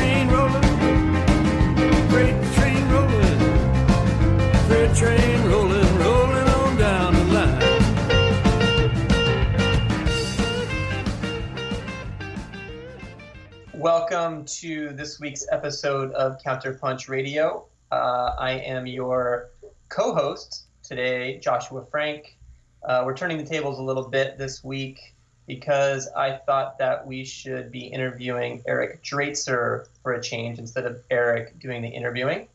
train rolling, freight train rolling, freight train rolling, rolling on down the line. Welcome to this week's episode of CounterPunch Radio. I am your co-host today, Joshua Frank. We're turning the tables a little bit this week because I thought that we should be interviewing Eric Draitser for a change instead of Eric doing the interviewing.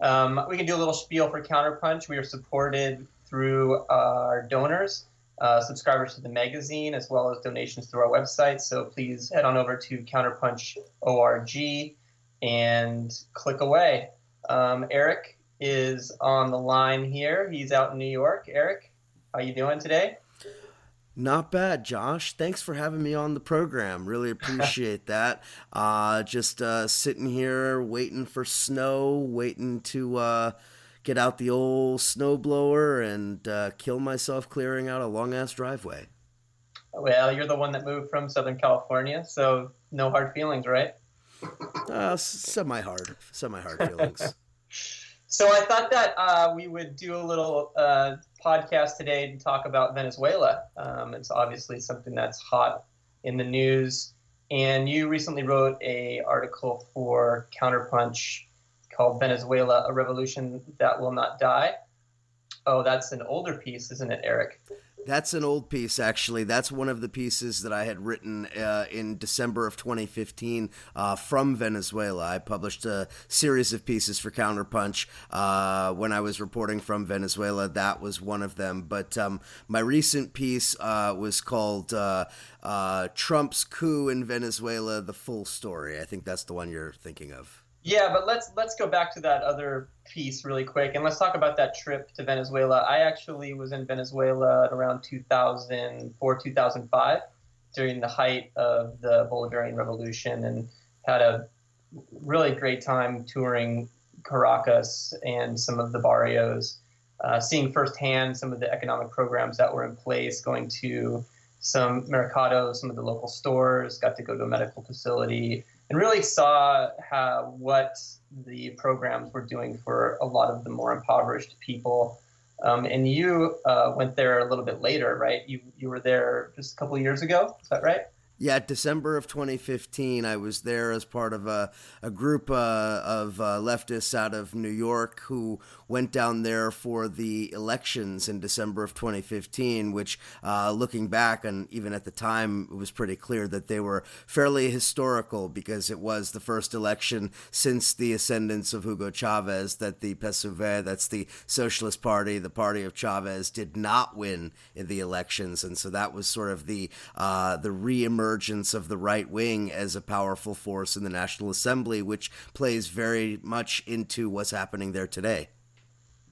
We can do a little spiel for CounterPunch. We are supported through our donors, subscribers to the magazine, as well as donations through our website. So please head on over to counterpunch.org and click away. Eric is on the line here. He's out in New York. Eric, how you doing today? Not bad, Josh. Thanks for having me on the program. Really appreciate that. Just sitting here waiting for snow, waiting to get out the old snowblower and kill myself clearing out a long-ass driveway. Well, you're the one that moved from Southern California, so no hard feelings, right? Semi-hard feelings. So I thought that we would do a little podcast today to talk about Venezuela. It's obviously something that's hot in the news. And you recently wrote an article for CounterPunch called Venezuela, A Revolution That Will Not Die. Oh, that's an older piece, isn't it, Eric? That's an old piece, actually. That's one of the pieces that I had written in December of 2015 from Venezuela. I published a series of pieces for CounterPunch when I was reporting from Venezuela. That was one of them. But my recent piece was called Trump's Coup in Venezuela, The Full Story. I think that's the one you're thinking of. Yeah, but let's go back to that other piece really quick, and let's talk about that trip to Venezuela. I actually was in Venezuela at around 2004, 2005, during the height of the Bolivarian Revolution, and had a really great time touring Caracas and some of the barrios, seeing firsthand some of the economic programs that were in place, going to some mercados, some of the local stores, got to go to a medical facility, and really saw what the programs were doing for a lot of the more impoverished people. And you went there a little bit later, right? You were there just a couple of years ago, is that right? Yeah, December of 2015, I was there as part of a group of leftists out of New York who went down there for the elections in December of 2015, which, looking back, and even at the time, it was pretty clear that they were fairly historical because it was the first election since the ascendance of Hugo Chavez that the PSUV, that's the Socialist Party, the party of Chavez, did not win in the elections. And so that was sort of the re-emergence of the right wing as a powerful force in the National Assembly, which plays very much into what's happening there today.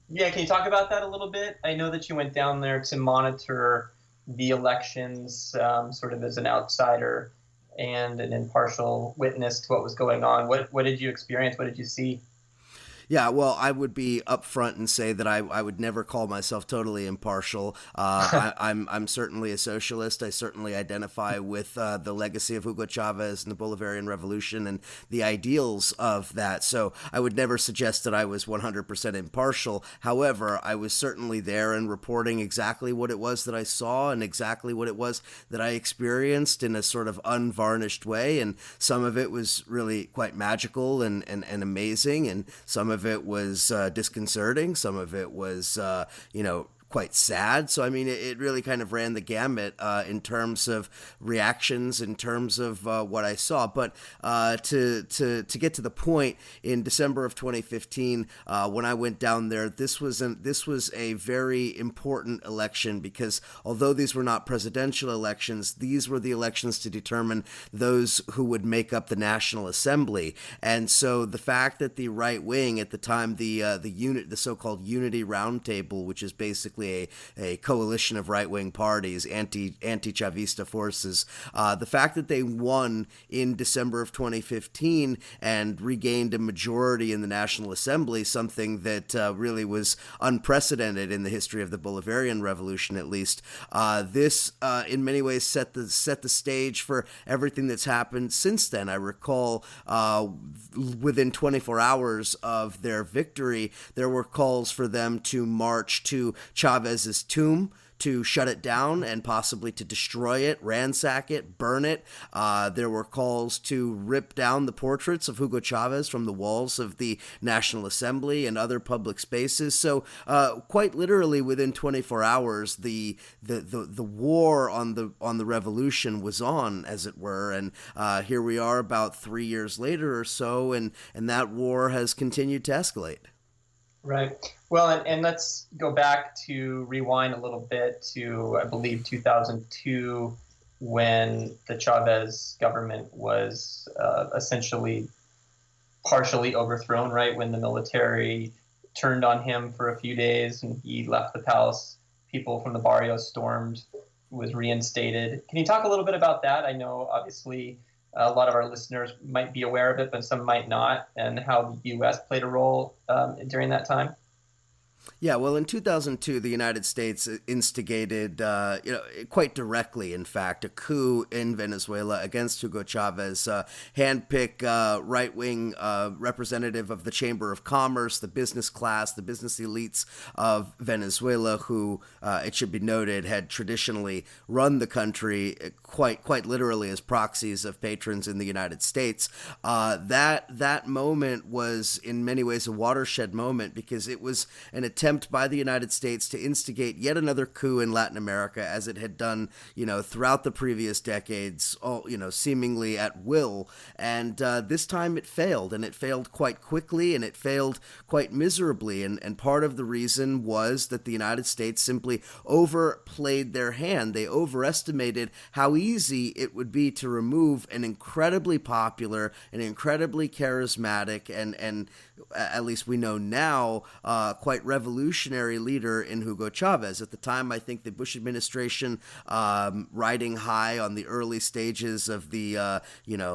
Yeah, can you talk about that a little bit? I know that you went down there to monitor the elections sort of as an outsider and an impartial witness to what was going on. What did you experience? What did you see? Yeah, well, I would be upfront and say that I would never call myself totally impartial. I'm certainly a socialist. I certainly identify with the legacy of Hugo Chavez and the Bolivarian Revolution and the ideals of that. So I would never suggest that I was 100% impartial. However, I was certainly there and reporting exactly what it was that I saw and exactly what it was that I experienced in a sort of unvarnished way. And some of it was really quite magical and amazing, and some of it was disconcerting. Some of it was, quite sad. So, I mean, it really kind of ran the gamut in terms of reactions, in terms of what I saw. But to get to the point, in December of 2015, when I went down there, this was a very important election because although these were not presidential elections, these were the elections to determine those who would make up the National Assembly. And so the fact that the right wing at the time, the so-called Unity Roundtable, which is basically basically a coalition of right-wing parties, anti-Chavista forces. The fact that they won in December of 2015 and regained a majority in the National Assembly, something that really was unprecedented in the history of the Bolivarian Revolution, at least. This, in many ways, set the stage for everything that's happened since then. I recall within 24 hours of their victory, there were calls for them to march to Chavez's tomb, to shut it down and possibly to destroy it, ransack it, burn it. There were calls to rip down the portraits of Hugo Chavez from the walls of the National Assembly and other public spaces. So quite literally within 24 hours, the war on the revolution was on, as it were. And here we are about 3 years later or so, and that war has continued to escalate. Right. Well, and let's go back to rewind a little bit to, I believe, 2002, when the Chavez government was essentially partially overthrown, right? When the military turned on him for a few days and he left the palace, people from the barrio stormed, was reinstated. Can you talk a little bit about that? I know, obviously, a lot of our listeners might be aware of it, but some might not, and how the U.S. played a role during that time. Yeah, well, in 2002, the United States instigated, quite directly, in fact, a coup in Venezuela against Hugo Chavez, handpick right-wing representative of the Chamber of Commerce, the business class, the business elites of Venezuela, who, it should be noted, had traditionally run the country quite literally as proxies of patrons in the United States. That moment was, in many ways, a watershed moment because it was an attempt by the United States to instigate yet another coup in Latin America, as it had done, throughout the previous decades, seemingly at will. And this time it failed, and it failed quite quickly, and it failed quite miserably. And part of the reason was that the United States simply overplayed their hand. They overestimated how easy it would be to remove an incredibly popular, an incredibly charismatic, and at least we know now, quite revolutionary leader in Hugo Chavez. At the time, I think the Bush administration, riding high on the early stages of the,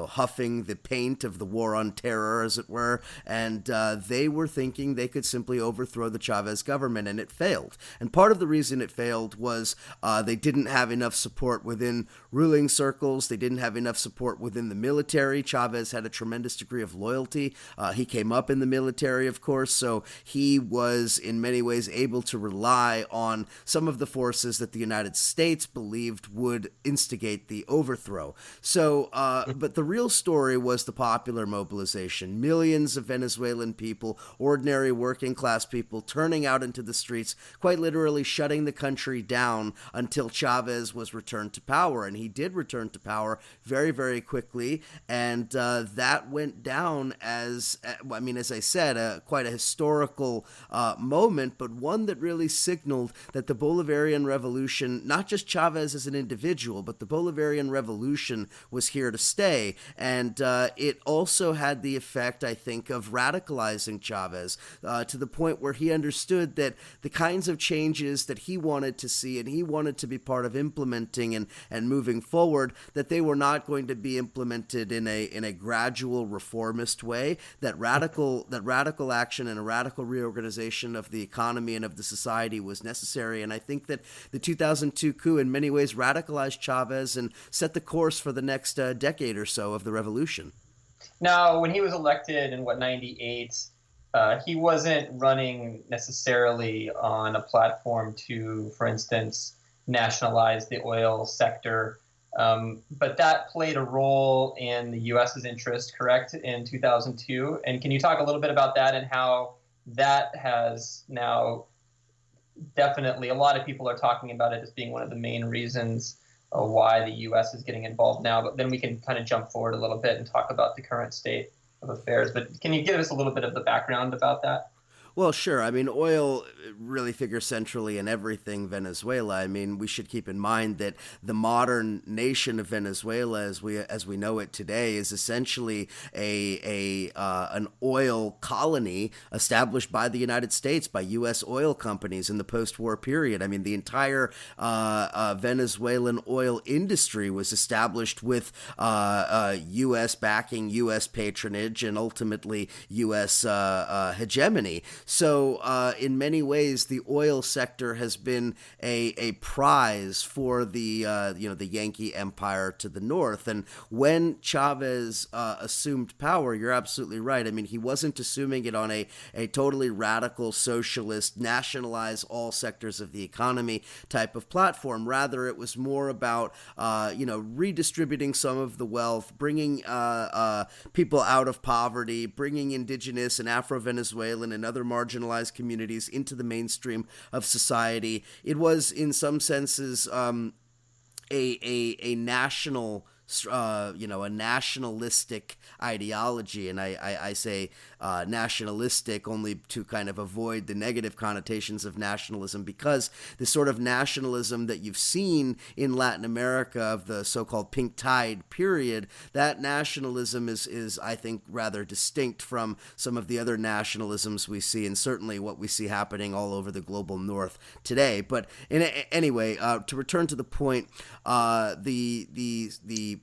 huffing the paint of the war on terror, as it were, and they were thinking they could simply overthrow the Chavez government, and it failed. And part of the reason it failed was they didn't have enough support within ruling circles. They didn't have enough support within the military. Chavez had a tremendous degree of loyalty. He came up in the military, of course, so he was in many ways able to rely on some of the forces that the United States believed would instigate the overthrow. So, but the real story was the popular mobilization. Millions of Venezuelan people, ordinary working class people, turning out into the streets, quite literally shutting the country down until Chavez was returned to power. And he did return to power very, very quickly. And that went down as I said, quite a historical moment, but one that really signaled that the Bolivarian Revolution, not just Chavez as an individual, but the Bolivarian Revolution was here to stay. And it also had the effect, I think, of radicalizing Chavez to the point where he understood that the kinds of changes that he wanted to see and he wanted to be part of implementing and moving forward, that they were not going to be implemented in a gradual reformist way, that radical action and a radical reorganization of the economy and of the society was necessary. And I think that the 2002 coup in many ways radicalized Chavez and set the course for the next decade or so of the revolution. Now, when he was elected in 98, he wasn't running necessarily on a platform to, for instance, nationalize the oil sector. But that played a role in the U.S.'s interest, correct, in 2002? And can you talk a little bit about that and how that has now definitely, a lot of people are talking about it as being one of the main reasons why the U.S. is getting involved now. But then we can kind of jump forward a little bit and talk about the current state of affairs. But can you give us a little bit of the background about that? Well, sure. I mean, oil really figures centrally in everything Venezuela. I mean, we should keep in mind that the modern nation of Venezuela, as we know it today, is essentially an oil colony established by the United States, by U.S. oil companies in the post-war period. I mean, the entire Venezuelan oil industry was established with U.S. backing, U.S. patronage, and ultimately U.S. Hegemony. So in many ways, the oil sector has been a prize for the the Yankee empire to the north. And when Chavez assumed power, you're absolutely right. I mean, he wasn't assuming it on a totally radical socialist, nationalize all sectors of the economy type of platform. Rather, it was more about redistributing some of the wealth, bringing people out of poverty, bringing indigenous and Afro-Venezuelan and other marginalized communities into the mainstream of society. It was, in some senses, a national a nationalistic ideology, and I say nationalistic only to kind of avoid the negative connotations of nationalism, because the sort of nationalism that you've seen in Latin America of the so-called pink tide period, that nationalism is I think rather distinct from some of the other nationalisms we see, and certainly what we see happening all over the global north today. But anyway, to return to the point, the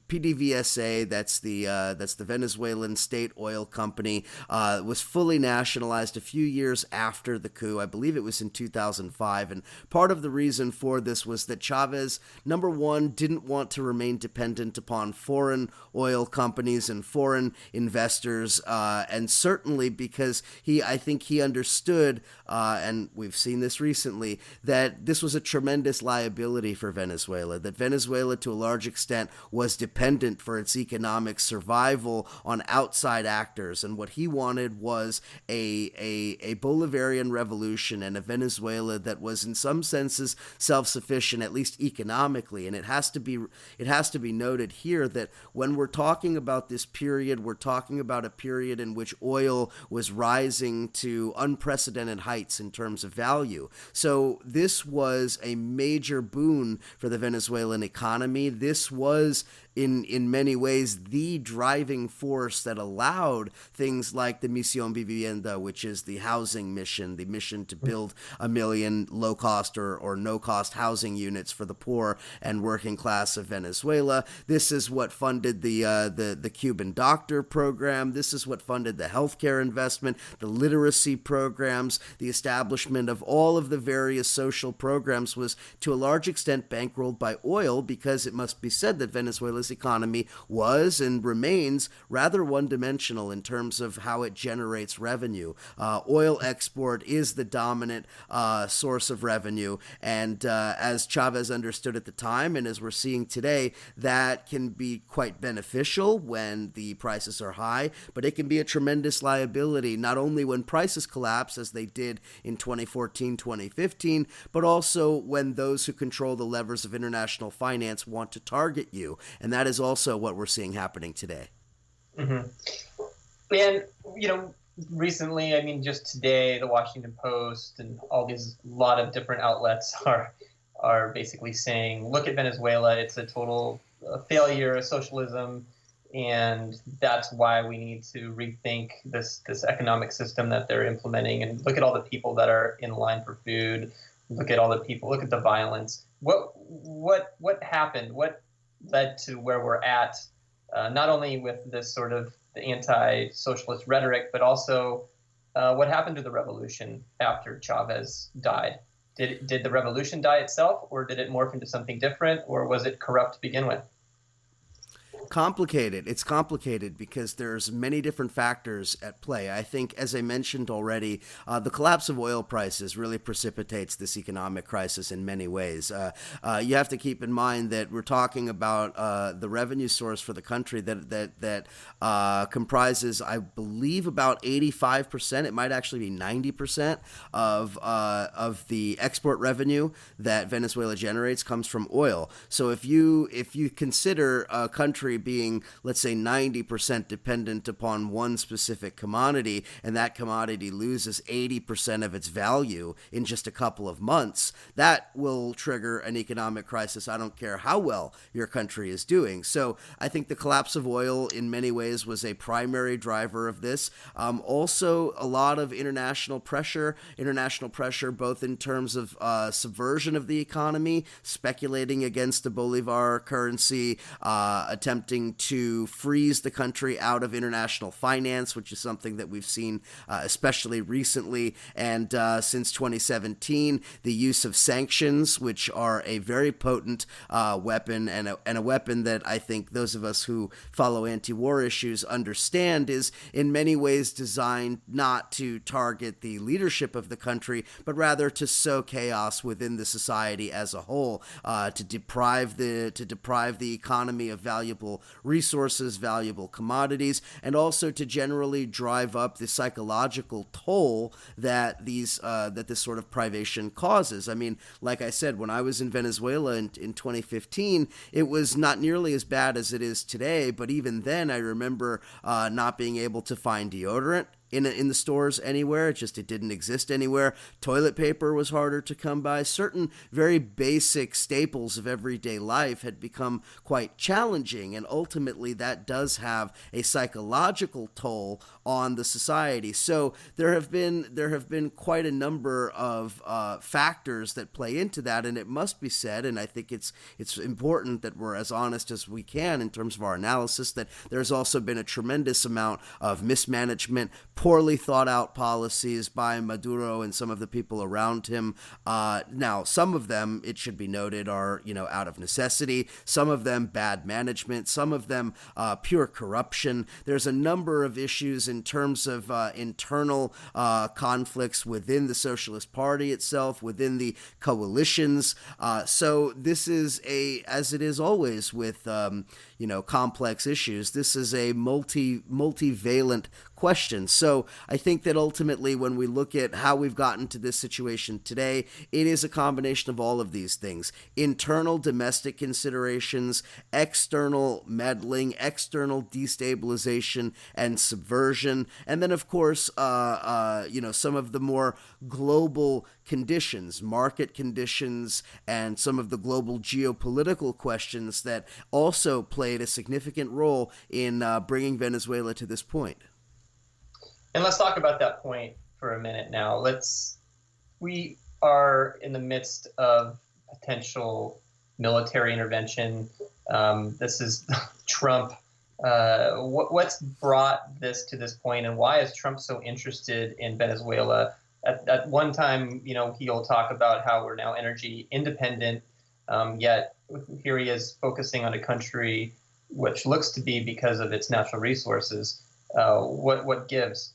PDVSA, that's the Venezuelan state oil company, was fully nationalized a few years after the coup. I believe it was in 2005, and part of the reason for this was that Chavez, number one, didn't want to remain dependent upon foreign oil companies and foreign investors, and certainly because I think he understood, and we've seen this recently, that this was a tremendous liability for Venezuela, that Venezuela to a large extent was dependent for its economic survival on outside actors, and what he wanted was a Bolivarian revolution and a Venezuela that was in some senses self-sufficient, at least economically. And it has to be noted here that when we're talking about this period, we're talking about a period in which oil was rising to unprecedented heights in terms of value. So this was a major boon for the Venezuelan economy. This was in many ways the driving force that allowed things like the Misión Vivienda, which is the housing mission, the mission to build 1 million low-cost or no-cost housing units for the poor and working class of Venezuela. This is what funded the Cuban doctor program. This is what funded the healthcare investment, the literacy programs, the establishment of all of the various social programs was to a large extent bankrolled by oil, because it must be said that Venezuela's economy was and remains rather one-dimensional in terms of how it generates revenue. Oil export is the dominant source of revenue, and as Chavez understood at the time, and as we're seeing today, that can be quite beneficial when the prices are high, but it can be a tremendous liability, not only when prices collapse, as they did in 2014, 2015, but also when those who control the levers of international finance want to target you. And that is also what we're seeing happening today. Mm-hmm. And, recently, I mean, just today, the Washington Post and all these lot of different outlets are basically saying, look at Venezuela, it's a total failure of socialism, and that's why we need to rethink this economic system that they're implementing, and look at all the people that are in line for food, look at all the people, look at the violence. What happened? What led to where we're at, not only with this sort of the anti-socialist rhetoric, but also what happened to the revolution after Chavez died? Did the revolution die itself, or did it morph into something different, or was it corrupt to begin with? Complicated. It's complicated because there's many different factors at play. I think, as I mentioned already, the collapse of oil prices really precipitates this economic crisis in many ways. You have to keep in mind that we're talking about the revenue source for the country that comprises, I believe, about 85%. It might actually be 90% of the export revenue that Venezuela generates comes from oil. So if you consider a country country being, let's say, 90% dependent upon one specific commodity, and that commodity loses 80% of its value in just a couple of months, that will trigger an economic crisis. I don't care how well your country is doing. So I think the collapse of oil in many ways was a primary driver of this. Also, a lot of international pressure both in terms of subversion of the economy, speculating against the Bolivar currency, attempting to freeze the country out of international finance, which is something that we've seen especially recently. And since 2017, the use of sanctions, which are a very potent weapon and a weapon that I think those of us who follow anti-war issues understand is in many ways designed not to target the leadership of the country, but rather to sow chaos within the society as a whole, to deprive the economy of valuable resources, valuable commodities, and also to generally drive up the psychological toll that this sort of privation causes. I mean, like I said, when I was in Venezuela in 2015, it was not nearly as bad as it is today, but even then I remember not being able to find deodorant in the stores anywhere. It didn't exist anywhere. Toilet paper was harder to come by. Certain very basic staples of everyday life had become quite challenging, and ultimately that does have a psychological toll on the society. So there have been quite a number of factors that play into that, and it must be said, and I think it's important that we're as honest as we can in terms of our analysis, that there's also been a tremendous amount of mismanagement, poorly thought out policies by Maduro and some of the people around him. Now, some of them, it should be noted, are, out of necessity. Some of them bad management. Some of them pure corruption. There's a number of issues in terms of internal conflicts within the Socialist Party itself, within the coalitions. So this is as it is always with complex issues, this is a multivalent question. So I think that ultimately when we look at how we've gotten to this situation today, it is a combination of all of these things: internal domestic considerations, external meddling, external destabilization and subversion, and then of course some of the more global conditions, market conditions, and some of the global geopolitical questions that also played a significant role in bringing Venezuela to this point. And let's talk about that point for a minute now. We are in the midst of potential military intervention. This is Trump. What's brought this to this point, and why is Trump so interested in Venezuela? At one time, he'll talk about how we're now energy independent, yet here he is focusing on a country which looks to be because of its natural resources. What gives?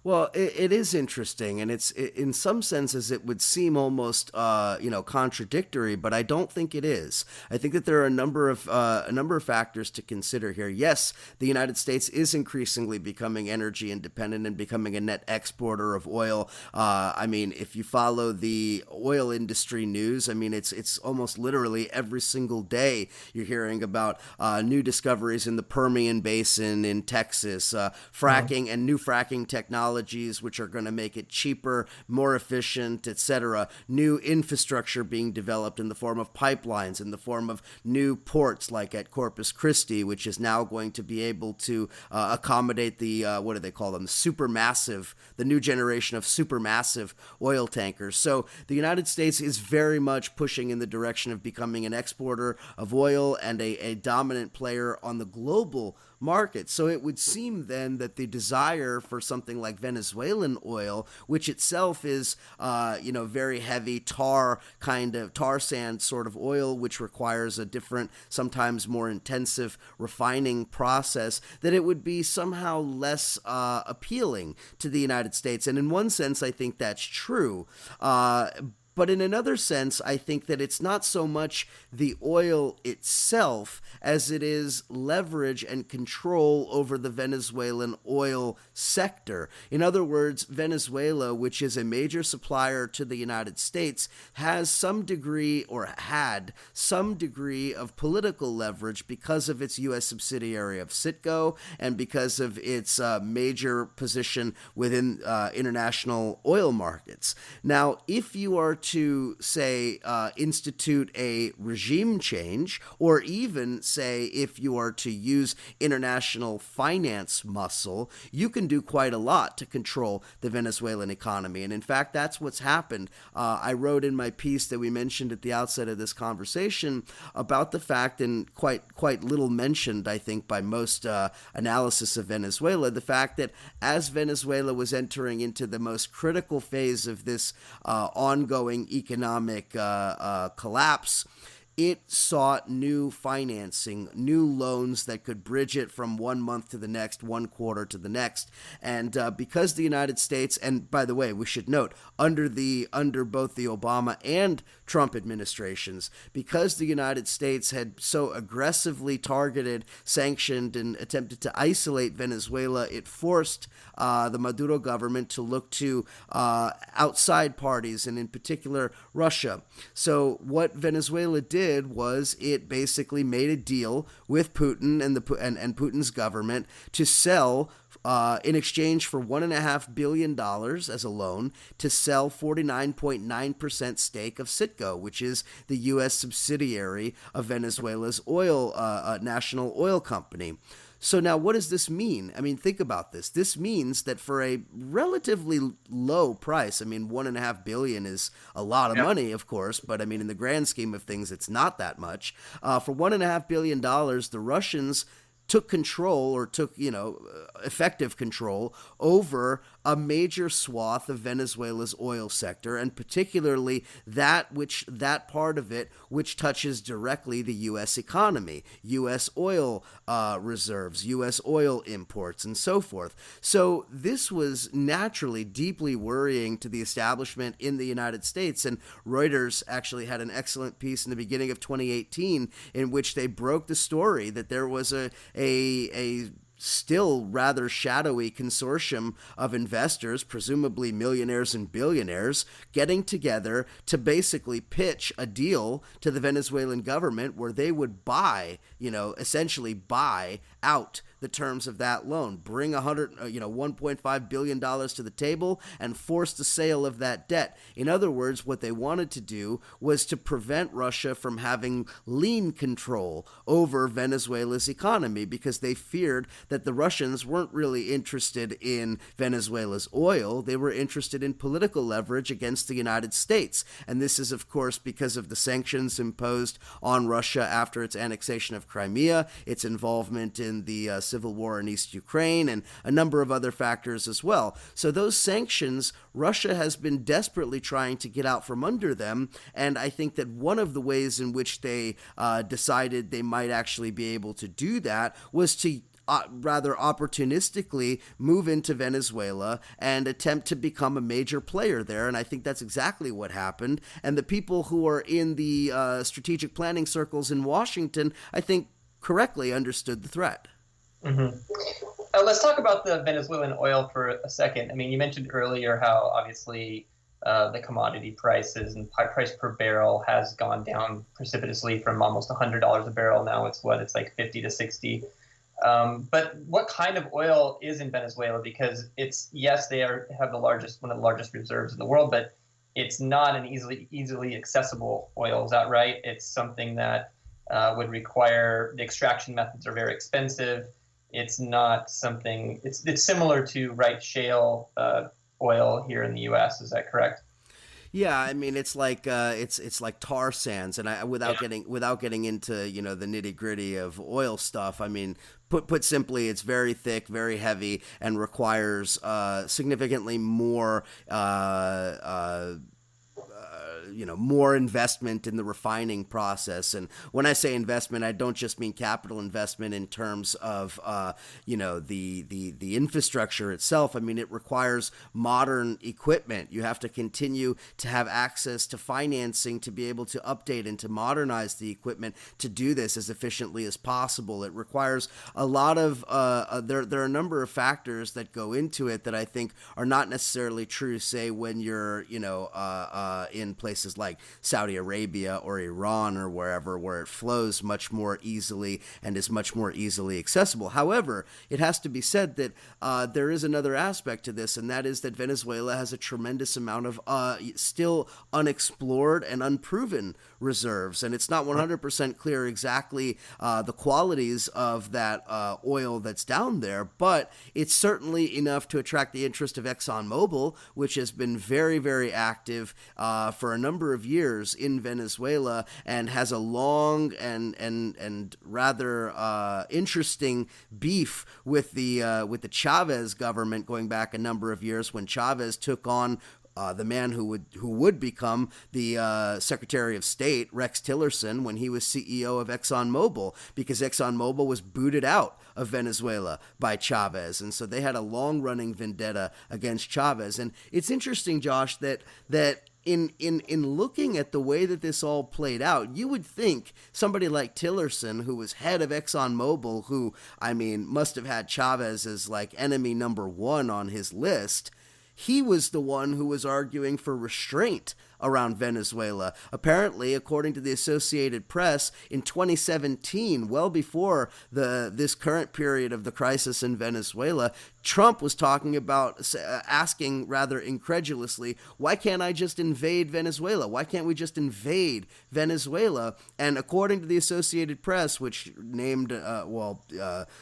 Well, it is interesting, and it's in some senses it would seem almost contradictory, but I don't think it is. I think that there are a number of factors to consider here. Yes, the United States is increasingly becoming energy independent and becoming a net exporter of oil. If you follow the oil industry news, it's almost literally every single day you're hearing about new discoveries in the Permian Basin in Texas, fracking and new fracking technologies which are going to make it cheaper, more efficient, etc. New infrastructure being developed in the form of pipelines, in the form of new ports like at Corpus Christi, which is now going to be able to accommodate the, what do they call them, the new generation of supermassive oil tankers. So the United States is very much pushing in the direction of becoming an exporter of oil and a dominant player on the global market. So it would seem then that the desire for something like Venezuelan oil, which itself is, very heavy tar sand sort of oil, which requires a different, sometimes more intensive refining process, that it would be somehow less appealing to the United States. And in one sense, I think that's true. But in another sense, I think that it's not so much the oil itself as it is leverage and control over the Venezuelan oil sector. In other words, Venezuela, which is a major supplier to the United States, has some degree, or had some degree, of political leverage because of its U.S. subsidiary of Citgo and because of its major position within international oil markets. Now, if you are to, say, institute a regime change, or even, say, if you are to use international finance muscle, you can do quite a lot to control the Venezuelan economy. And in fact, that's what's happened. I wrote in my piece that we mentioned at the outset of this conversation about the fact, and quite little mentioned, I think, by most analysis of Venezuela, the fact that as Venezuela was entering into the most critical phase of this ongoing economic collapse, it sought new financing, new loans that could bridge it from 1 month to the next, 1 quarter to the next. And because the United States, and by the way, we should note, under both the Obama and Trump administrations, because the United States had so aggressively targeted, sanctioned, and attempted to isolate Venezuela, it forced the Maduro government to look to outside parties, and in particular Russia. So what Venezuela did was it basically made a deal with Putin and Putin's government to sell, in exchange for $1.5 billion as a loan, to sell 49.9% stake of Citgo, which is the U.S. subsidiary of Venezuela's national oil company. So now what does this mean? I mean, think about this. This means that for a relatively low price, I mean, $1.5 billion is a lot of money, of course, but I mean, in the grand scheme of things, it's not that much. For $1.5 billion, the Russians took control, or took, effective control over a major swath of Venezuela's oil sector, and particularly that part of it which touches directly the U.S. economy, U.S. oil reserves, U.S. oil imports, and so forth. So this was naturally deeply worrying to the establishment in the United States, and Reuters actually had an excellent piece in the beginning of 2018 in which they broke the story that there was a still rather shadowy consortium of investors, presumably millionaires and billionaires, getting together to basically pitch a deal to the Venezuelan government where they would essentially buy out the terms of that loan, bring $1.5 billion to the table, and force the sale of that debt. In other words, what they wanted to do was to prevent Russia from having lean control over Venezuela's economy, because they feared that the Russians weren't really interested in Venezuela's oil. They were interested in political leverage against the United States. And this is, of course, because of the sanctions imposed on Russia after its annexation of Crimea, its involvement in the civil war in East Ukraine, and a number of other factors as well. So those sanctions, Russia has been desperately trying to get out from under them, and I think that one of the ways in which they decided they might actually be able to do that was to rather opportunistically move into Venezuela and attempt to become a major player there. And I think that's exactly what happened. And the people who are in the strategic planning circles in Washington, I think, correctly understood the threat. Mm-hmm. Let's talk about the Venezuelan oil for a second. I mean, you mentioned earlier how obviously the commodity prices and price per barrel has gone down precipitously from almost $100 a barrel. Now it's like 50 to 60. But what kind of oil is in Venezuela? Because they have one of the largest reserves in the world, but it's not an easily accessible oil. Is that right? It's something that would require, the extraction methods are very expensive. It's not something. It's similar to shale oil here in the U.S. Is that correct? Yeah, I mean it's like tar sands, and without getting into the nitty gritty of oil stuff. I mean, put simply, it's very thick, very heavy, and requires significantly more more investment in the refining process. And when I say investment, I don't just mean capital investment in terms of, the infrastructure itself. I mean, it requires modern equipment. You have to continue to have access to financing to be able to update and to modernize the equipment to do this as efficiently as possible. It requires a lot of, there are a number of factors that go into it that I think are not necessarily true, say, when you're, in places like Saudi Arabia or Iran or wherever, where it flows much more easily and is much more easily accessible. However, it has to be said that there is another aspect to this, and that is that Venezuela has a tremendous amount of still unexplored and unproven reserves, and it's not 100% clear exactly the qualities of that oil that's down there, but it's certainly enough to attract the interest of ExxonMobil, which has been very, very active for a number of years in Venezuela and has a long and rather interesting beef with the Chavez government going back a number of years when Chavez took on the man who would become the Secretary of State, Rex Tillerson, when he was CEO of ExxonMobil, because ExxonMobil was booted out of Venezuela by Chavez. And so they had a long-running vendetta against Chavez. And it's interesting, Josh, that in looking at the way that this all played out, you would think somebody like Tillerson, who was head of ExxonMobil, who, I mean, must have had Chavez as like enemy number one on his list, he was the one who was arguing for restraint around Venezuela. Apparently, according to the Associated Press, in 2017, well before this current period of the crisis in Venezuela, Trump was talking about asking rather incredulously, why can't I just invade Venezuela? Why can't we just invade Venezuela? And according to the Associated Press, which named,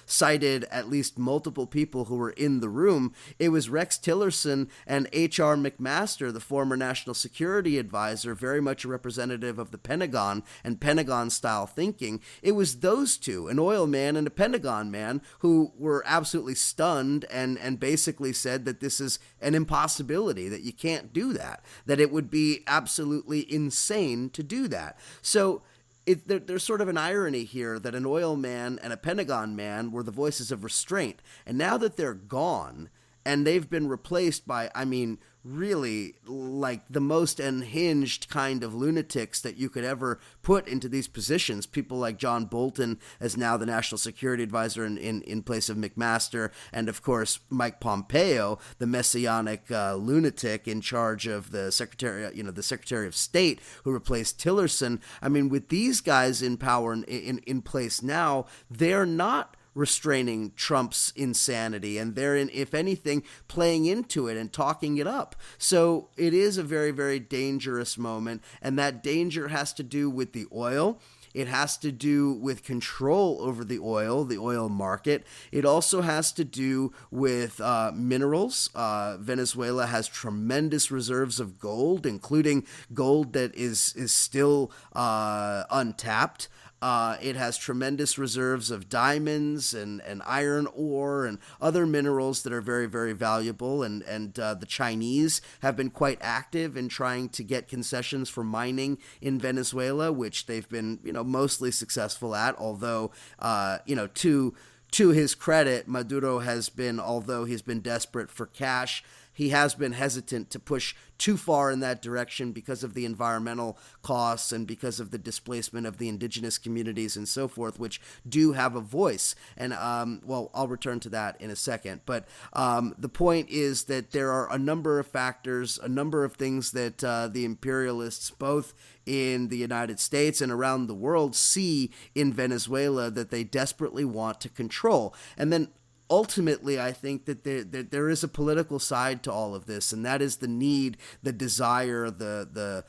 cited at least multiple people who were in the room, it was Rex Tillerson and H.R. McMaster, the former national security advisor, very much a representative of the Pentagon and Pentagon-style thinking. It was those two, an oil man and a Pentagon man, who were absolutely stunned and basically said that this is an impossibility, that you can't do that it would be absolutely insane to do that. So there's sort of an irony here that an oil man and a Pentagon man were the voices of restraint. And now that they're gone and they've been replaced by, I mean, really like the most unhinged kind of lunatics that you could ever put into these positions. People like John Bolton as now the national security advisor in place of McMaster, and of course Mike Pompeo, the messianic lunatic in charge of the Secretary of State, who replaced Tillerson. I mean, with these guys in power in place now, they're not restraining Trump's insanity, and they're, if anything, playing into it and talking it up. So it is a very, very dangerous moment, and that danger has to do with the oil. It has to do with control over the oil market. It also has to do with minerals. Venezuela has tremendous reserves of gold, including gold that is still untapped. It has tremendous reserves of diamonds and iron ore and other minerals that are very, very valuable. And the Chinese have been quite active in trying to get concessions for mining in Venezuela, which they've been, mostly successful at. Although, to his credit, Maduro has been, although he's been desperate for cash, he has been hesitant to push too far in that direction because of the environmental costs and because of the displacement of the indigenous communities and so forth, which do have a voice. And, I'll return to that in a second. But the point is that there are a number of factors, a number of things that the imperialists, both in the United States and around the world, see in Venezuela that they desperately want to control. And then ultimately, I think that there is a political side to all of this, and that is the need, the desire, the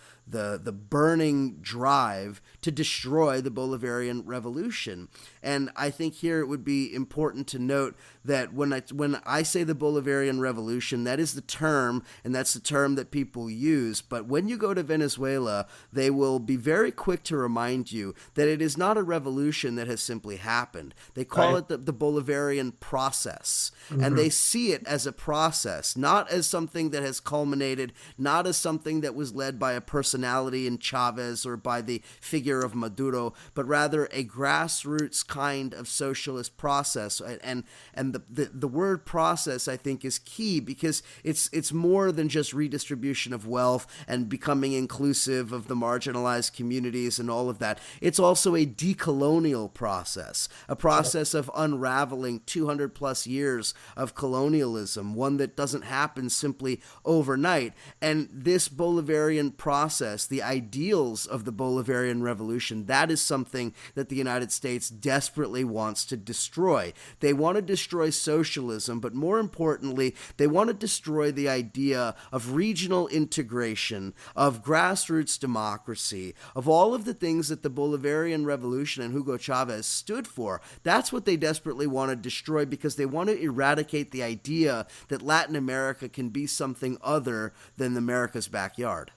burning drive to destroy the Bolivarian revolution. And I think here it would be important to note that when I say the Bolivarian revolution, that is the term, and that's the term that people use. But when you go to Venezuela, they will be very quick to remind you that it is not a revolution that has simply happened. They call it the Bolivarian process, and they see it as a process, not as something that has culminated, not as something that was led by a person personality in Chavez or by the figure of Maduro, but rather a grassroots kind of socialist process. And the word process, I think, is key because it's more than just redistribution of wealth and becoming inclusive of the marginalized communities and all of that. It's also a decolonial process, a process of unraveling 200 plus years of colonialism, one that doesn't happen simply overnight. And this Bolivarian process, the ideals of the Bolivarian Revolution, that is something that the United States desperately wants to destroy. They want to destroy socialism, but more importantly, they want to destroy the idea of regional integration, of grassroots democracy, of all of the things that the Bolivarian Revolution and Hugo Chavez stood for. That's what they desperately want to destroy because they want to eradicate the idea that Latin America can be something other than America's backyard.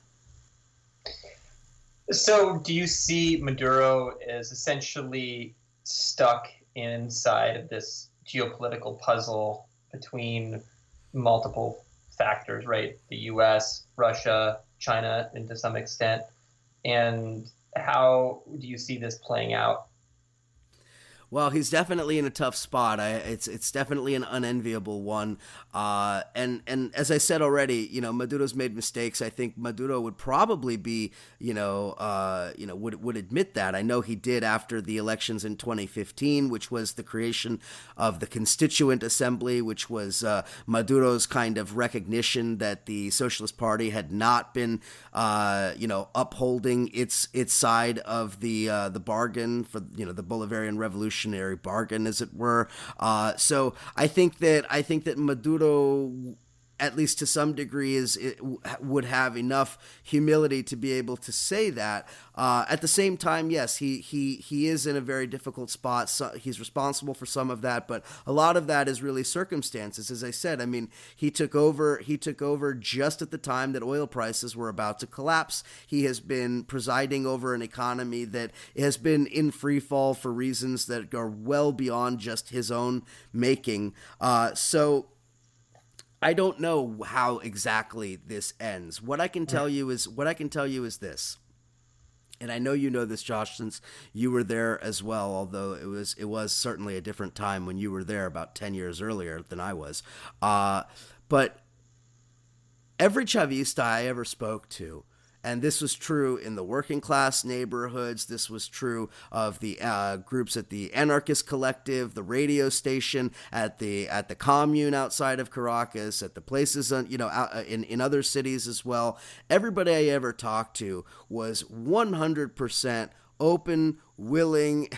So do you see Maduro as essentially stuck inside of this geopolitical puzzle between multiple factors, right? The US, Russia, China, and to some extent. And how do you see this playing out? Well, he's definitely in a tough spot. It's definitely an unenviable one. And as I said already, Maduro's made mistakes. I think Maduro would probably be, would admit that. I know he did after the elections in 2015, which was the creation of the Constituent Assembly, which was Maduro's kind of recognition that the Socialist Party had not been, upholding its side of the bargain for the Bolivarian Revolutionary bargain, as it were. So I think that Maduro, at least to some degree, would have enough humility to be able to say that. At the same time, yes, he is in a very difficult spot. So he's responsible for some of that, but a lot of that is really circumstances. As I said, I mean, he took over just at the time that oil prices were about to collapse. He has been presiding over an economy that has been in free fall for reasons that are well beyond just his own making. So I don't know how exactly this ends. What I can tell you is this. And I know you know this, Josh, since you were there as well, although it was certainly a different time when you were there about 10 years earlier than I was. But every Chavista I ever spoke to, and this was true in the working class neighborhoods. This was true of the groups at the Anarchist Collective, the radio station, at the commune outside of Caracas, at the places in other cities as well. Everybody I ever talked to was 100% open, willing,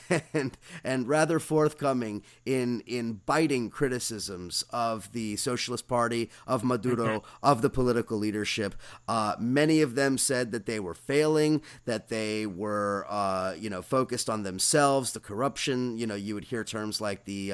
and rather forthcoming in biting criticisms of the Socialist Party, of Maduro, of the political leadership. Many of them said that they were failing, that they were, focused on themselves, the corruption. You would hear terms like the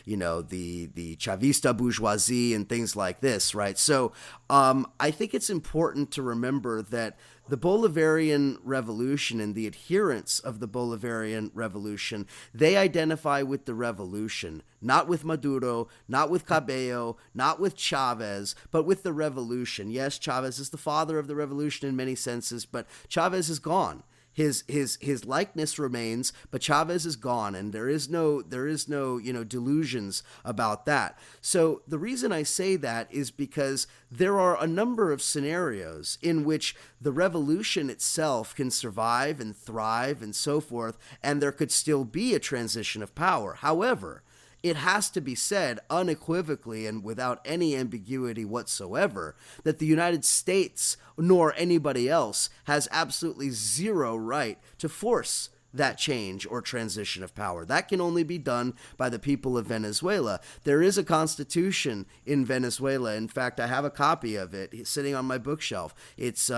Chavista bourgeoisie and things like this, right? So I think it's important to remember that the Bolivarian Revolution and the adherents of the Bolivarian Revolution, they identify with the revolution, not with Maduro, not with Cabello, not with Chavez, but with the revolution. Yes, Chavez is the father of the revolution in many senses, but Chavez is gone. His likeness remains, but Chavez is gone, and there is no delusions about that. So the reason I say that is because there are a number of scenarios in which the revolution itself can survive and thrive and so forth, and there could still be a transition of power. However, it has to be said unequivocally and without any ambiguity whatsoever that the United States, nor anybody else, has absolutely zero right to force that change or transition of power. That can only be done by the people of Venezuela. There is a constitution in Venezuela. In fact, I have a copy of it sitting on my bookshelf. It's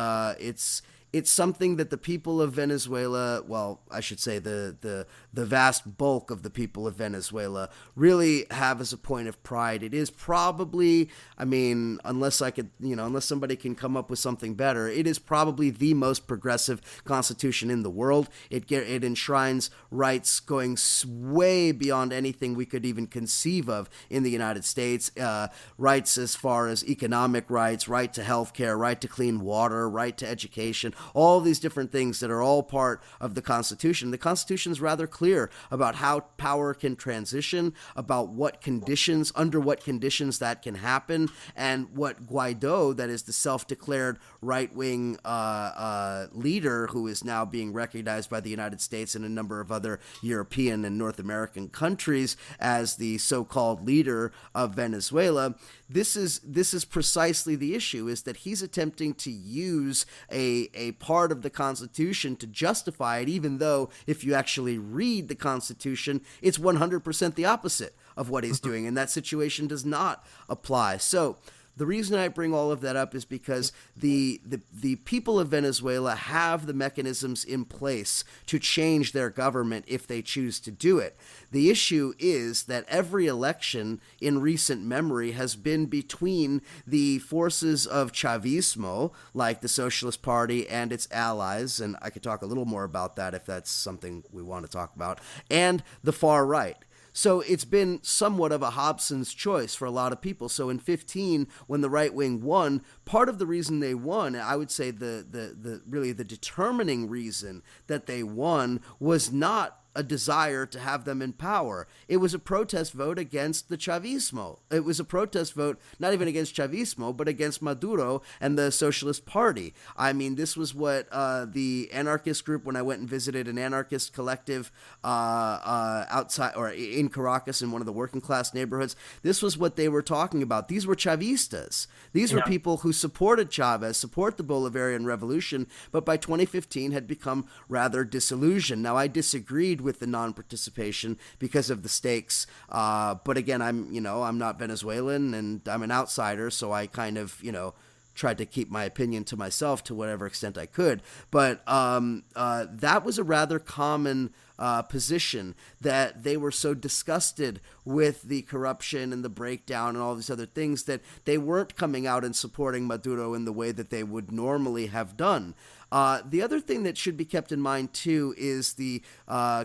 something that the people of Venezuela, well, I should say the vast bulk of the people of Venezuela really have as a point of pride. It is probably, unless somebody can come up with something better, it is probably the most progressive constitution in the world. It enshrines rights going way beyond anything we could even conceive of in the United States. Rights as far as economic rights, right to health care, right to clean water, right to education, all these different things that are all part of the Constitution. The Constitution is rather clear about how power can transition, about under what conditions that can happen, and what Guaido, that is the self-declared right-wing leader who is now being recognized by the United States and a number of other European and North American countries as the so-called leader of Venezuela. This is precisely the issue, is that he's attempting to use a part of the Constitution to justify it, even though if you actually read the Constitution, it's 100% the opposite of what he's doing, and that situation does not apply. So the reason I bring all of that up is because the people of Venezuela have the mechanisms in place to change their government if they choose to do it. The issue is that every election in recent memory has been between the forces of Chavismo, like the Socialist Party and its allies, and I could talk a little more about that if that's something we want to talk about, and the far right. So it's been somewhat of a Hobson's choice for a lot of people. So in 2015, when the right wing won, part of the reason they won, I would say really the determining reason that they won, was not a desire to have them in power. It was a protest vote against the Chavismo. It was a protest vote not even against Chavismo, but against Maduro and the Socialist Party. I mean, this was what the anarchist group, when I went and visited an anarchist collective outside or in Caracas in one of the working class neighborhoods, this was what they were talking about. These were Chavistas. These were people who supported Chavez, support the Bolivarian revolution, but by 2015 had become rather disillusioned. Now, I disagreed with the non-participation because of the stakes, but again, I'm not Venezuelan and I'm an outsider, so I kind of tried to keep my opinion to myself to whatever extent I could. But that was a rather common position, that they were so disgusted with the corruption and the breakdown and all these other things that they weren't coming out and supporting Maduro in the way that they would normally have done. The other thing that should be kept in mind, too, is the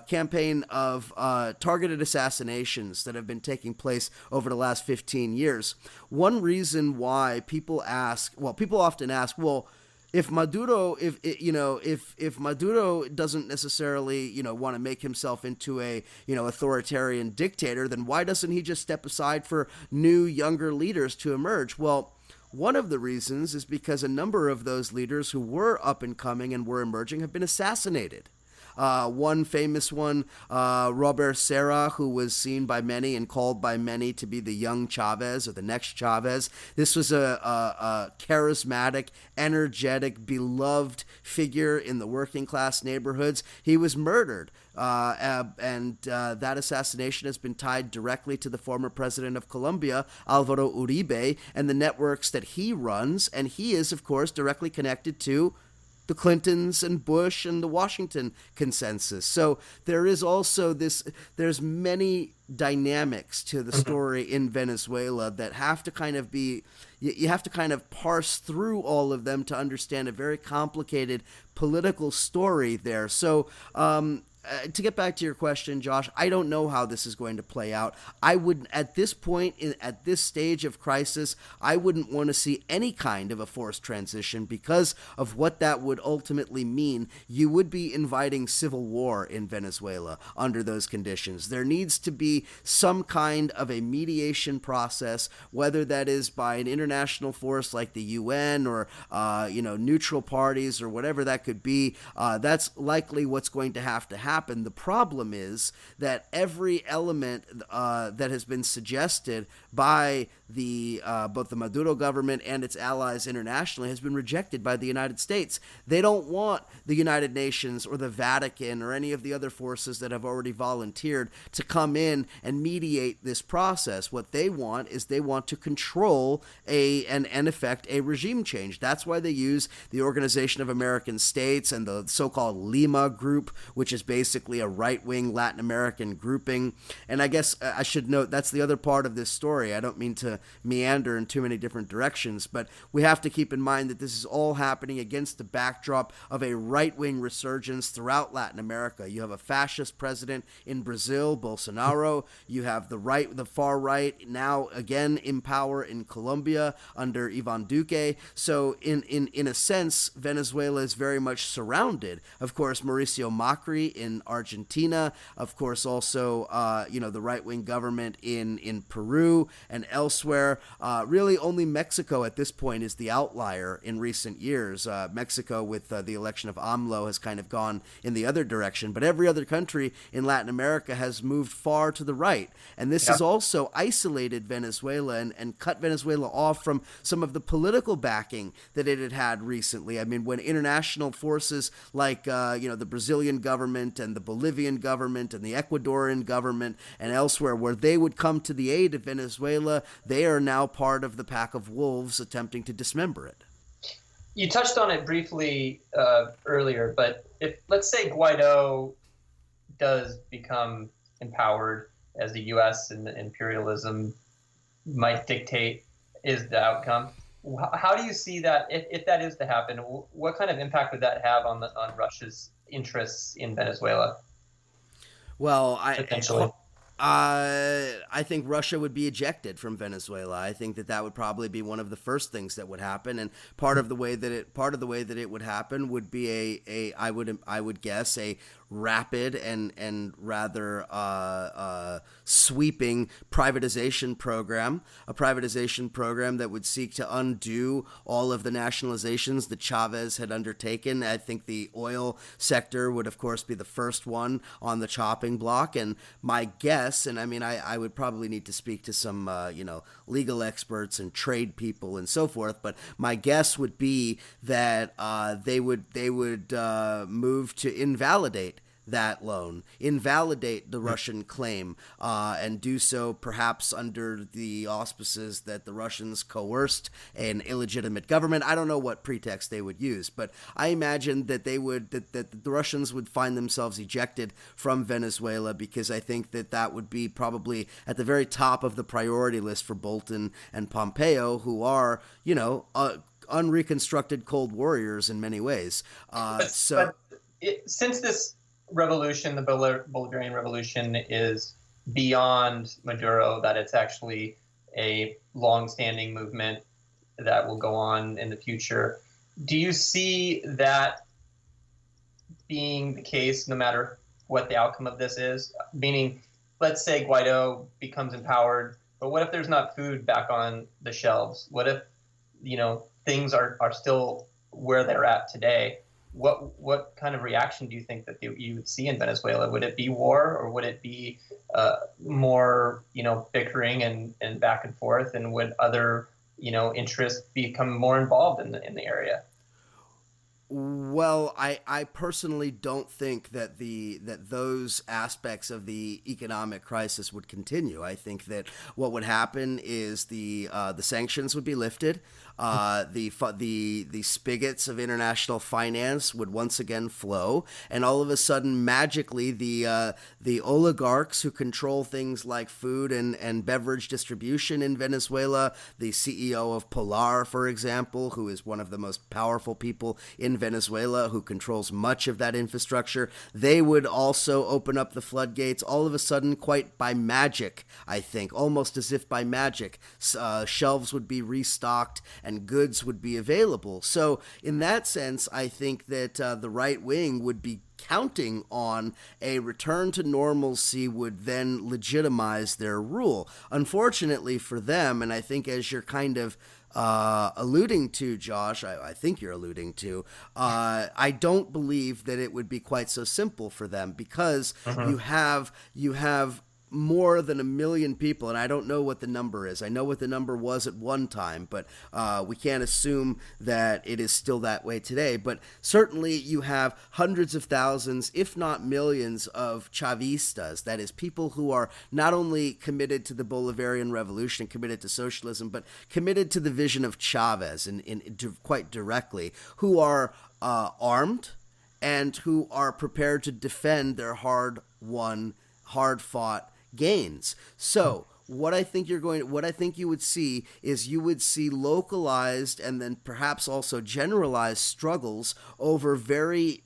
campaign of targeted assassinations that have been taking place over the last 15 years. One reason why people often ask, well, if Maduro, if Maduro doesn't necessarily, want to make himself into a, authoritarian dictator, then why doesn't he just step aside for new, younger leaders to emerge? Well, one of the reasons is because a number of those leaders who were up and coming and were emerging have been assassinated. One famous one, Robert Serra, who was seen by many and called by many to be the young Chavez or the next Chavez. This was a charismatic, energetic, beloved figure in the working class neighborhoods. He was murdered. And that assassination has been tied directly to the former president of Colombia, Alvaro Uribe, and the networks that he runs. And he is, of course, directly connected to the Clintons and Bush and the Washington consensus. So there is also there's many dynamics to the story in Venezuela that have to kind of you have to kind of parse through all of them to understand a very complicated political story there. So, to get back to your question, Josh, I don't know how this is going to play out. I would, at this point, at this stage of crisis, I wouldn't want to see any kind of a forced transition because of what that would ultimately mean. You would be inviting civil war in Venezuela under those conditions. There needs to be some kind of a mediation process, whether that is by an international force like the UN or, neutral parties or whatever that could be. That's likely what's going to happen. The problem is that every element that has been suggested by the both the Maduro government and its allies internationally has been rejected by the United States. They don't want the United Nations or the Vatican or any of the other forces that have already volunteered to come in and mediate this process. What they want is they want to control and effect a regime change. That's why they use the Organization of American States and the so-called Lima group, which is based basically a right-wing Latin American grouping. And I guess I should note that's the other part of this story. I don't mean to meander in too many different directions, but we have to keep in mind that this is all happening against the backdrop of a right-wing resurgence throughout Latin America. You have a fascist president in Brazil, Bolsonaro. You have the far right, now again in power in Colombia under Ivan Duque. So in a sense, Venezuela is very much surrounded. Of course, Mauricio Macri in Argentina. Of course, also the right-wing government in Peru and elsewhere. Really, only Mexico at this point is the outlier in recent years. Mexico, with the election of AMLO, has kind of gone in the other direction. But every other country in Latin America has moved far to the right. And this has also isolated Venezuela and cut Venezuela off from some of the political backing that it had recently. I mean, when international forces like the Brazilian government and the Bolivian government and the Ecuadorian government and elsewhere, where they would come to the aid of Venezuela, they are now part of the pack of wolves attempting to dismember it. You touched on it briefly earlier, but if, let's say, Guaido does become empowered, as the U.S. and imperialism might dictate is the outcome, how do you see that, if that is to happen, what kind of impact would that have on Russia's interests in Venezuela? Well, potentially. I think Russia would be ejected from Venezuela. I think that would probably be one of the first things that would happen, and part of the way that it would happen would be I would guess a rapid and rather sweeping privatization program, a privatization program that would seek to undo all of the nationalizations that Chavez had undertaken. I think the oil sector would, of course, be the first one on the chopping block, and my guess, and I mean, I would probably need to speak to some, legal experts and trade people and so forth, but my guess would be that they would move to invalidate that loan, invalidate the Russian claim, and do so perhaps under the auspices that the Russians coerced an illegitimate government. I don't know what pretext they would use, but I imagine that that the Russians would find themselves ejected from Venezuela, because I think that would be probably at the very top of the priority list for Bolton and Pompeo, who are, unreconstructed Cold Warriors in many ways. Since this revolution, the Bolivarian revolution, is beyond Maduro, that it's actually a long-standing movement that will go on in the future, do you see that being the case no matter what the outcome of this is? Meaning, let's say Guaido becomes empowered, but what if there's not food back on the shelves? What if, things are still where they're at today? What kind of reaction do you think that you would see in Venezuela? Would it be war, or would it be more, bickering and back and forth? And would other, interests become more involved in the area? Well, I personally don't think that those aspects of the economic crisis would continue. I think that what would happen is the sanctions would be lifted. The spigots of international finance would once again flow, and all of a sudden, magically, the oligarchs who control things like food and beverage distribution in Venezuela, the CEO of Polar, for example, who is one of the most powerful people in Venezuela, who controls much of that infrastructure, they would also open up the floodgates. All of a sudden, quite by magic, I think, almost as if by magic, shelves would be restocked and goods would be available. So in that sense, I think that the right wing would be counting on a return to normalcy would then legitimize their rule. Unfortunately for them, and I think as you're kind of alluding to, Josh, I think you're alluding to, I don't believe that it would be quite so simple for them, because you have more than 1 million people, and I don't know what the number is. I know what the number was at one time, but we can't assume that it is still that way today. But certainly you have hundreds of thousands, if not millions, of Chavistas, that is, people who are not only committed to the Bolivarian Revolution, committed to socialism, but committed to the vision of Chavez in quite directly, who are armed and who are prepared to defend their hard-won, hard-fought gains. So what I think you would see is you would see localized and then perhaps also generalized struggles over very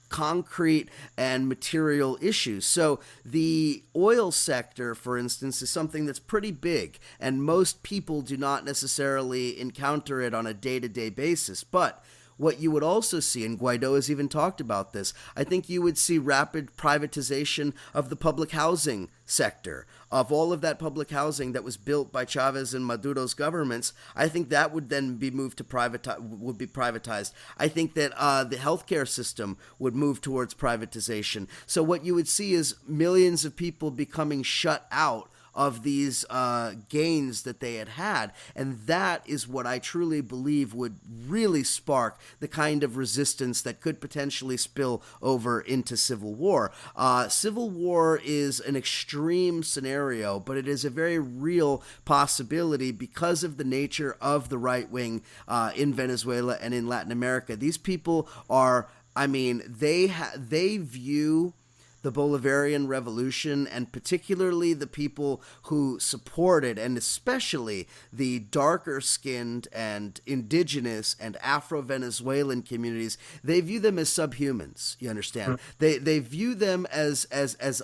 concrete and material issues. So the oil sector, for instance, is something that's pretty big, and most people do not necessarily encounter it on a day-to-day basis. But what you would also see, and Guaido has even talked about this, I think you would see rapid privatization of the public housing sector. Of all of that public housing that was built by Chavez and Maduro's governments, I think that would then be moved to privatized. I think that the healthcare system would move towards privatization. So what you would see is millions of people becoming shut out of these gains that they had. And that is what I truly believe would really spark the kind of resistance that could potentially spill over into civil war. Civil war is an extreme scenario, but it is a very real possibility because of the nature of the right wing in Venezuela and in Latin America. These people are, they view the Bolivarian Revolution, and particularly the people who support it, and especially the darker-skinned and indigenous and Afro-Venezuelan communities, they view them as subhumans, you understand? They view them as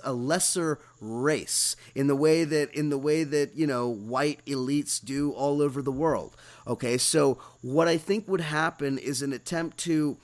a lesser race in the way that white elites do all over the world. Okay, so what I think would happen is an attempt to,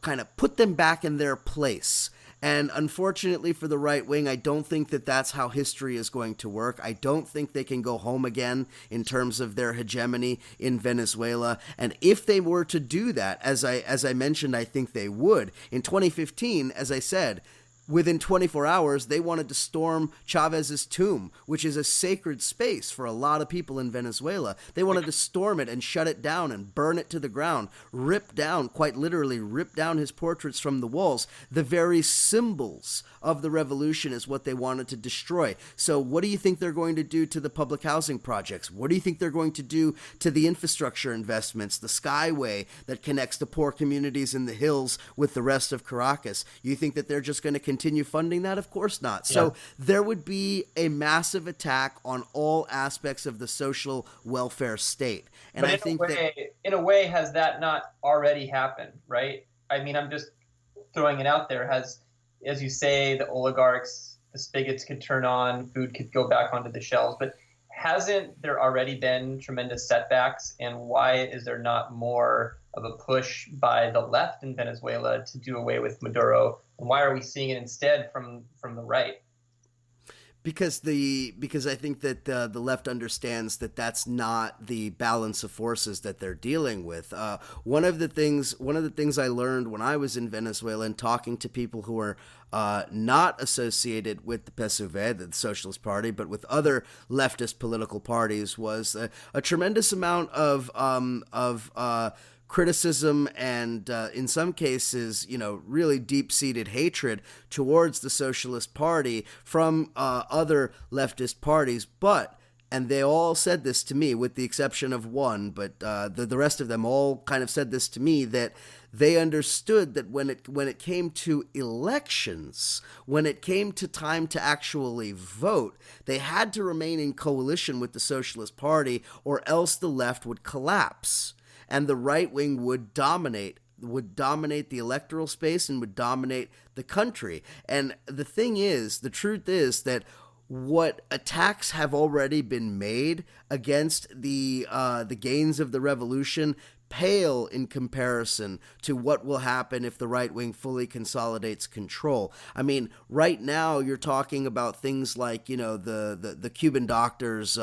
kind of put them back in their place. And unfortunately for the right wing, I don't think that that's how history is going to work. I don't think they can go home again in terms of their hegemony in Venezuela. And if they were to do that, as I mentioned, I think they would. In 2015, as I said, within 24 hours, they wanted to storm Chavez's tomb, which is a sacred space for a lot of people in Venezuela. They wanted to storm it and shut it down and burn it to the ground, quite literally rip down his portraits from the walls. The very symbols of the revolution is what they wanted to destroy. So what do you think they're going to do to the public housing projects? What do you think they're going to do to the infrastructure investments, the skyway that connects the poor communities in the hills with the rest of Caracas? You think that they're just going to continue funding that? Of course not. So there would be a massive attack on all aspects of the social welfare state. And but I think in a way, has that not already happened, right? I mean, I'm just throwing it out there. As you say, the oligarchs, the spigots could turn on, food could go back onto the shelves, but hasn't there already been tremendous setbacks? And why is there not more of a push by the left in Venezuela to do away with Maduro? And why are we seeing it instead from the right? Because I think that the left understands that that's not the balance of forces that they're dealing with. One of the things I learned when I was in Venezuela and talking to people who are not associated with the PSUV, the Socialist Party, but with other leftist political parties, was a tremendous amount of criticism and in some cases, really deep-seated hatred towards the Socialist Party from other leftist parties. And they all said this to me, with the exception of one, but the rest of them all kind of said this to me, that they understood that when it came to elections, when it came to time to actually vote, they had to remain in coalition with the Socialist Party, or else the left would collapse. And the right wing would dominate the electoral space and would dominate the country. And the truth is that what attacks have already been made against the gains of the revolution pale in comparison to what will happen if the right wing fully consolidates control. I mean, right now you're talking about things like, the Cuban doctors,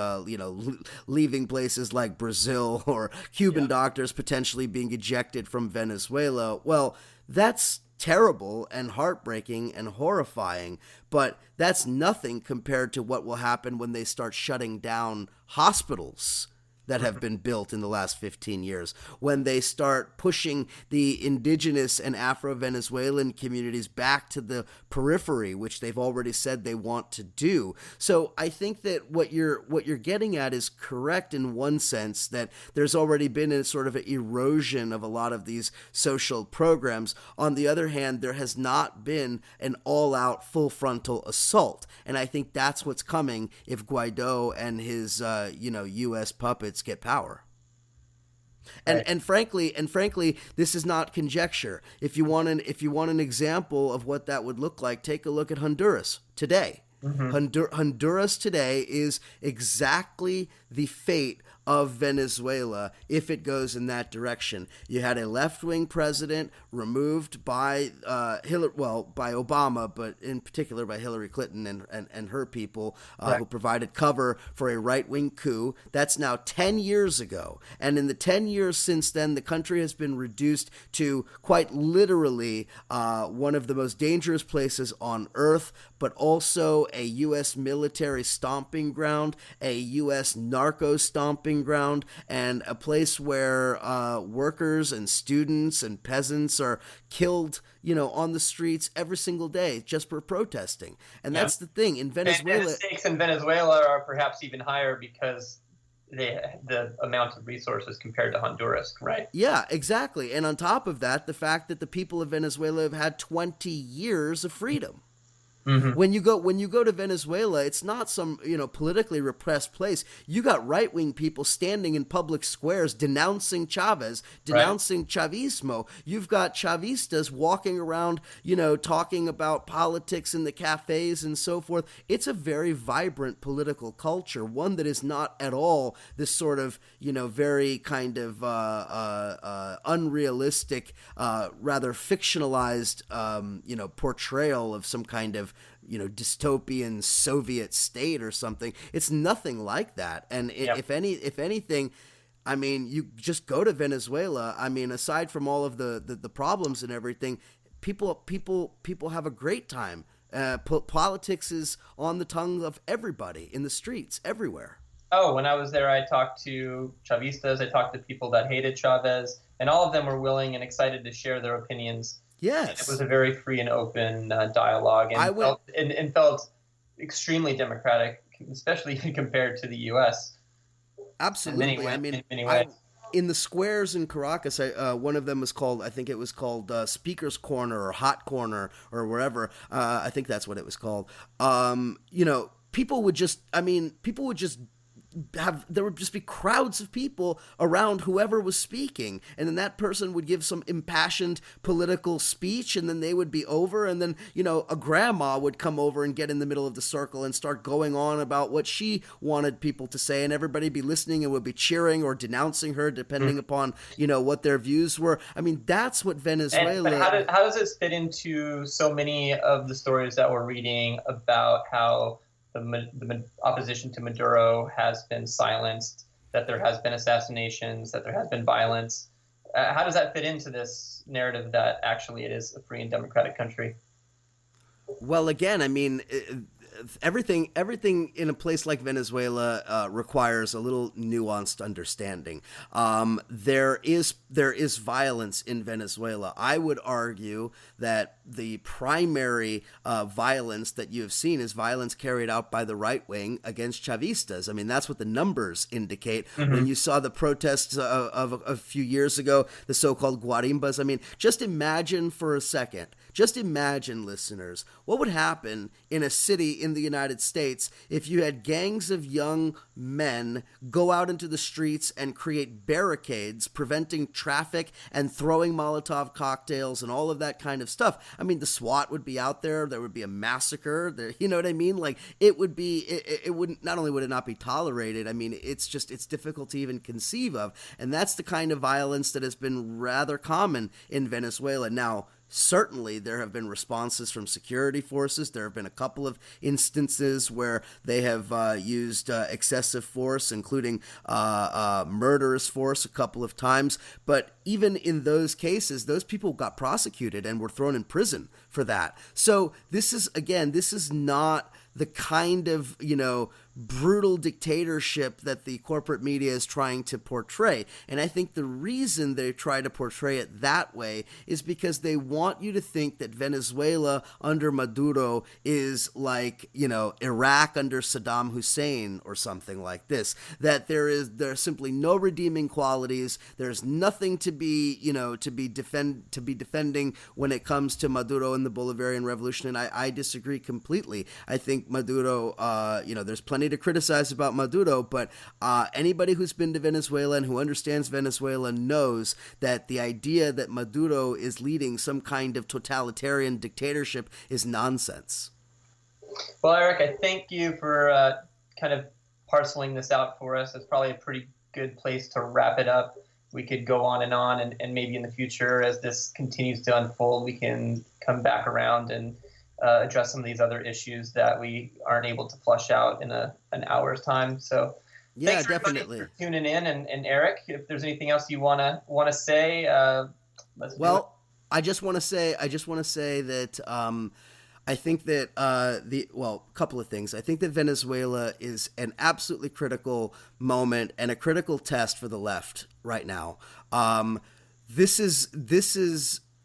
leaving places like Brazil, or Cuban doctors potentially being ejected from Venezuela. Well, that's terrible and heartbreaking and horrifying, but that's nothing compared to what will happen when they start shutting down hospitals that have been built in the last 15 years, when they start pushing the indigenous and Afro-Venezuelan communities back to the periphery, which they've already said they want to do. So I think that what you're getting at is correct in one sense, that there's already been a sort of an erosion of a lot of these social programs. On the other hand, there has not been an all-out full frontal assault. And I think that's what's coming if Guaido and his U.S. puppets get power. And frankly, this is not conjecture. If you want an example of what that would look like, take a look at Honduras today. Honduras today is exactly the fate of Venezuela if it goes in that direction. You had a left-wing president removed by by Obama, but in particular by Hillary Clinton and her people who provided cover for a right-wing coup. That's now 10 years ago. And in the 10 years since then, the country has been reduced to quite literally one of the most dangerous places on earth, but also a U.S. military stomping ground, a U.S. narco stomping ground, and a place where workers and students and peasants are killed, on the streets every single day just for protesting. And that's the thing in Venezuela. And the stakes in Venezuela are perhaps even higher because the amount of resources compared to Honduras, right? Yeah, exactly. And on top of that, the fact that the people of Venezuela have had 20 years of freedom. When you go to Venezuela, it's not some politically repressed place. You got right-wing people standing in public squares denouncing Chavez, denouncing Chavismo. You've got Chavistas walking around, talking about politics in the cafes and so forth. It's a very vibrant political culture, one that is not at all this sort of very kind of unrealistic, rather fictionalized portrayal of some kind of dystopian Soviet state or something. It's nothing like that. And if anything, I mean, you just go to Venezuela. I mean, aside from all of the problems and everything, people have a great time. Politics is on the tongue of everybody in the streets everywhere. Oh, when I was there, I talked to Chavistas, I talked to people that hated Chavez, and all of them were willing and excited to share their opinions. Yes. It was a very free and open dialogue, and felt extremely democratic, especially compared to the U.S. Absolutely. In many ways. In the squares in Caracas, one of them was called, I think it was called Speaker's Corner or Hot Corner or wherever. I think that's what it was called. People would just there would just be crowds of people around whoever was speaking, and then that person would give some impassioned political speech, and then they would be over, and then a grandma would come over and get in the middle of the circle and start going on about what she wanted people to say, and everybody be listening and would be cheering or denouncing her depending upon what their views were. I mean, that's what Venezuela. But how does this fit into so many of the stories that we're reading about how the opposition to Maduro has been silenced, that there has been assassinations, that there has been violence? How does that fit into this narrative that actually it is a free and democratic country? Well, again, I mean, everything in a place like Venezuela requires a little nuanced understanding. There is violence in Venezuela. I would argue that the primary violence that you have seen is violence carried out by the right wing against Chavistas. I mean, that's what the numbers indicate. When you saw the protests of a few years ago, the so-called guarimbas, I mean, just imagine for a second, listeners, what would happen in a city in the United States if you had gangs of young men go out into the streets and create barricades preventing traffic and throwing Molotov cocktails and all of that kind of stuff. I mean, the SWAT would be out there. There would be a massacre. You know what I mean? Like, it would be, it wouldn't, not only would it not be tolerated, I mean, it's difficult to even conceive of. And that's the kind of violence that has been rather common in Venezuela. Now, certainly, there have been responses from security forces. There have been a couple of instances where they have used excessive force, including murderous force a couple of times. But even in those cases, those people got prosecuted and were thrown in prison for that. So this is not the kind of, brutal dictatorship that the corporate media is trying to portray. And I think the reason they try to portray it that way is because they want you to think that Venezuela under Maduro is like, Iraq under Saddam Hussein or something like this, that there's simply no redeeming qualities. There's nothing to be defending when it comes to Maduro and the Bolivarian revolution. And I disagree completely. I think Maduro, there's plenty to criticize about Maduro, but anybody who's been to Venezuela and who understands Venezuela knows that the idea that Maduro is leading some kind of totalitarian dictatorship is nonsense. Well, Eric, I thank you for kind of parceling this out for us. It's probably a pretty good place to wrap it up. We could go on, and maybe in the future, as this continues to unfold, we can come back around and address some of these other issues that we aren't able to flush out in an hour's time. So yeah, thanks definitely for tuning in. And Eric, if there's anything else you want to say, let's do it. I just want to say that I think that a couple of things. I think that Venezuela is an absolutely critical moment and a critical test for the left right now. This is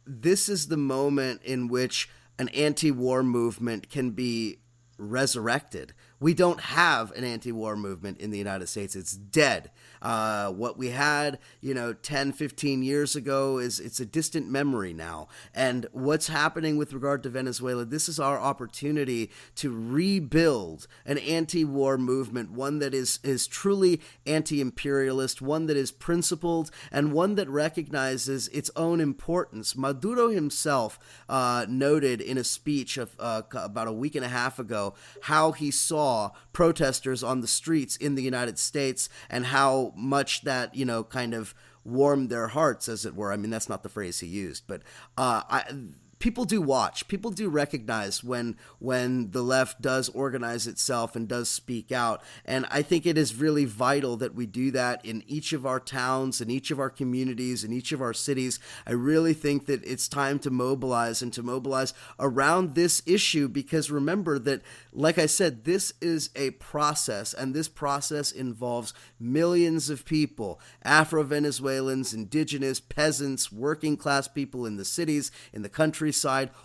the moment in which an anti-war movement can be resurrected. We don't have an anti-war movement in the United States. It's dead. What we had, 10, 15 years ago it's a distant memory now. And what's happening with regard to Venezuela, this is our opportunity to rebuild an anti-war movement, one that is truly anti-imperialist, one that is principled, and one that recognizes its own importance. Maduro himself noted in a speech of about a week and a half ago how he saw protesters on the streets in the United States and how much that, kind of warmed their hearts, as it were. I mean, that's not the phrase he used, but people do watch. People do recognize when the left does organize itself and does speak out. And I think it is really vital that we do that in each of our towns, in each of our communities, in each of our cities. I really think that it's time to mobilize and to mobilize around this issue, because remember that, like I said, this is a process, and this process involves millions of people, Afro-Venezuelans, indigenous, peasants, working class people in the cities, in the countryside,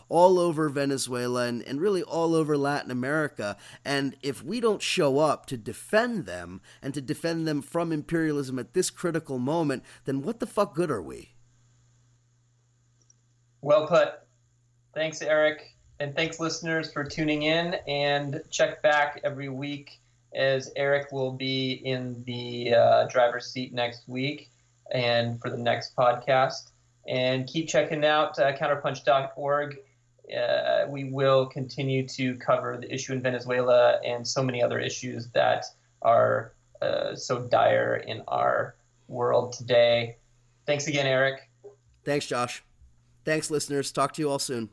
all over Venezuela and really all over Latin America. And if we don't show up to defend them and to defend them from imperialism at this critical moment, then what the fuck good are we? Well put. Thanks, Eric. And thanks, listeners, for tuning in. And check back every week, as Eric will be in the driver's seat next week and for the next podcast. And keep checking out counterpunch.org. We will continue to cover the issue in Venezuela and so many other issues that are so dire in our world today. Thanks again, Eric. Thanks, Josh. Thanks, listeners. Talk to you all soon.